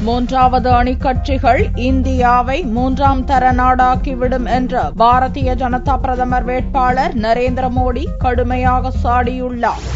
மூன்றாவது அணி கட்சிகள் இந்தியாவை மூன்றாம் தர நாடாக்கிவிடும் என்று பாரதிய ஜனதா பிரதமர் வேட்பாளர் நரேந்திர மோடி கடுமையாக சாடியுள்ளார்.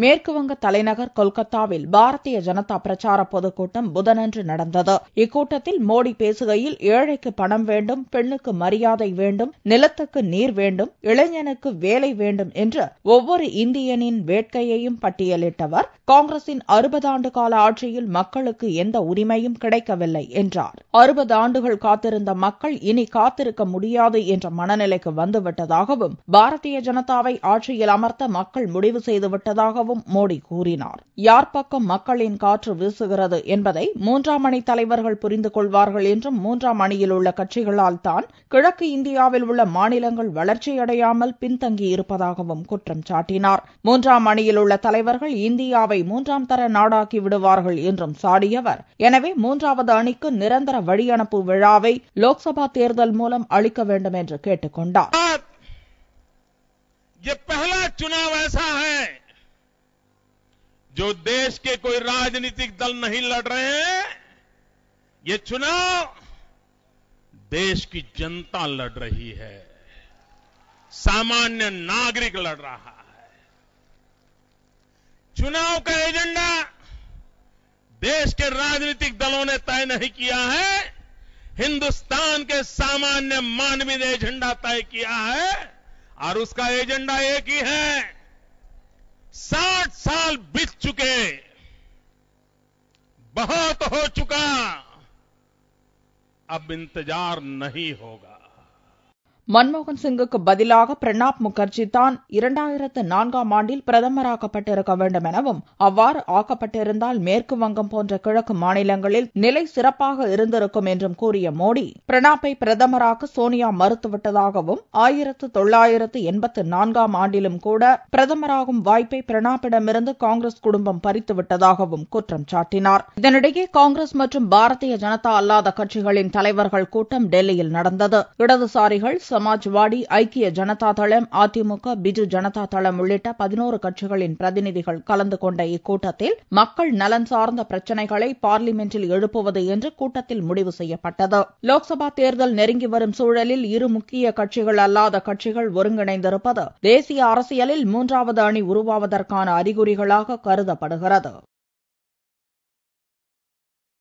மேற்குவங்க தலைநகர் கொல்கத்தாவில் பாரதிய ஜனதா பிரச்சார பொதுக்கூட்டம் புதனன்று நடந்தது. இக்கூட்டத்தில் மோடி பேசுகையில் ஏழைக்கு பணம் வேண்டும், பெண்ணுக்கு மரியாதை வேண்டும், நிலத்துக்கு நீர் வேண்டும், இளைஞனுக்கு வேலை வேண்டும் என்று ஒவ்வொரு இந்தியனின் வேட்கையையும் பட்டியலிட்டவர், காங்கிரசின் 60 ஆண்டு கால ஆட்சியில் மக்களுக்கு எந்த உரிமையும் கிடைக்கவில்லை என்றார். 60 ஆண்டுகள் காத்திருந்த மக்கள் இனி காத்திருக்க முடியாது என்ற மனநிலைக்கு வந்துவிட்டதாகவும், பாரதிய ஜனதாவை ஆட்சியில் அமர்த்த மக்கள் முடிவு செய்துவிட்டதாக மோடி கூறினார். யார் பக்கம் மக்களின் காற்று வீசுகிறது என்பதை 3ஆம் அணி தலைவர்கள் புரிந்து கொள்வார்கள் என்றும், 3ஆம் அணியில் உள்ள கட்சிகளால் தான் கிழக்கு இந்தியாவில் உள்ள மாநிலங்கள் வளர்ச்சியடையாமல் பின்தங்கியிருப்பதாகவும் குற்றம் சாட்டினார். 3ஆம் அணியில் உள்ள தலைவர்கள் இந்தியாவை 3ஆம் தர நாடாக்கி விடுவார்கள் என்றும் சாடியவர், எனவே 3வது அணிக்கு நிரந்தர வழியனுப்பு விழாவை லோக்சபா தேர்தல் மூலம் அளிக்க வேண்டும் என்று கேட்டுக் கொண்டார். जो देश के कोई राजनीतिक दल नहीं लड़ रहे हैं, ये चुनाव देश की जनता लड़ रही है, सामान्य नागरिक लड़ रहा है. चुनाव का एजेंडा देश के राजनीतिक दलों ने तय नहीं किया है, हिंदुस्तान के सामान्य मानवी ने एजेंडा तय किया है, और उसका एजेंडा एक ही है. 60 साल बीत चुके, बहुत हो चुका, अब इंतजार नहीं होगा. மன்மோகன் சிங்குக்கு பதிலாக பிரணாப் முகர்ஜி தான் 2004ஆம் ஆண்டில் பிரதமராக்கப்பட்டிருக்க வேண்டும் எனவும், அவ்வாறு ஆக்கப்பட்டிருந்தால் மேற்கு வங்கம் போன்ற கிழக்கு மாநிலங்களில் நிலை சிறப்பாக இருந்திருக்கும் என்றும் கூறிய மோடி, பிரணாப்பை பிரதமராக்க சோனியா மறுத்துவிட்டதாகவும், 1984ஆம் ஆண்டிலும் கூட பிரதமராகும் வாய்ப்பை பிரணாப்பிடமிருந்து காங்கிரஸ் குடும்பம் பறித்துவிட்டதாகவும் குற்றம் சாட்டினார். இதனிடையே காங்கிரஸ் மற்றும் பாரதிய ஜனதா அல்லாத கட்சிகளின் தலைவர்கள் கூட்டம் டெல்லியில் நடந்தது. இடதுசாரிகள், சமாஜ்வாடி, ஐக்கிய ஜனதா தளம், அதிமுக, பிஜு ஜனதா தளம் உள்ளிட்ட 11 கட்சிகளின் பிரதிநிதிகள் கலந்து கொண்ட இக்கூட்டத்தில் மக்கள் நலன் சார்ந்த பிரச்சினைகளை பார்லிமென்டில் எழுப்புவது என்று கூட்டத்தில் முடிவு செய்யப்பட்டது. லோக்சபா தேர்தல் நெருங்கி வரும் சூழலில் இரு முக்கிய கட்சிகள் அல்லாத கட்சிகள் ஒருங்கிணைந்திருப்பது தேசிய அரசியலில் 3வது அணி உருவாவதற்கான அறிகுறிகளாக கருதப்படுகிறது.